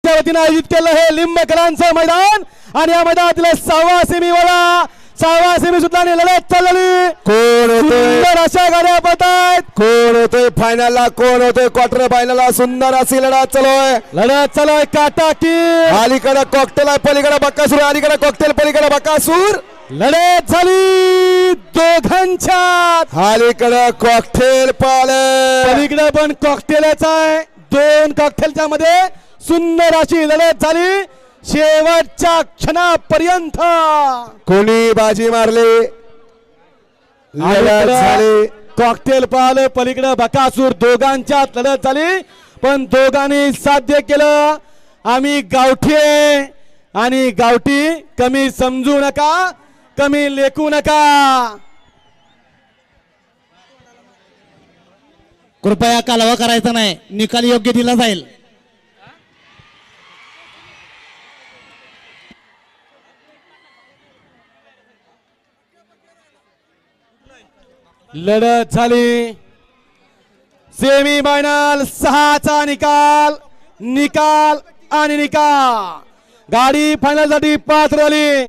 त्या वतीने आयोजित केलं हे लिंबकरांचं मैदान आणि या मैदानातील 6वा सेमी सुद्धा लढत चालली। कोण होतोय सुंदर अशा गाड्या पळतायत। कोण होतोय फायनलला कोण होतोय क्वार्टर फायनलला सुंदर अशी लढत चालू काटा की अलीकडे कॉकटेल आहे पलीकडे बकासूर अलीकडे कॉकटेल पलीकडे बकासूर लढत झाली दोघांच्यात। अलीकडे कॉकटेल पलीकडे पण कॉकटेलच आहे। दोन कॉकटेलच्या मध्ये सुंदर अशी लढत झाली शेवटच्या क्षणापर्यंत। कोणी बाजी मारली लढत झाली कॉकटेल पाहिलं पलीकडे बकासूर दोघांच्यात लढत झाली पण दोघांनी साध्य केलं। आम्ही गावठी आहे आणि गावठी कमी समजू नका कमी लेखू नका। कृपया कालवा करायचा नाही निकाल योग्य दिला जाईल। लढत झाली सेमी फायनल 6चा निकाल निकाल आणि निकाल गाडी फायनल साठी पात्र झाली।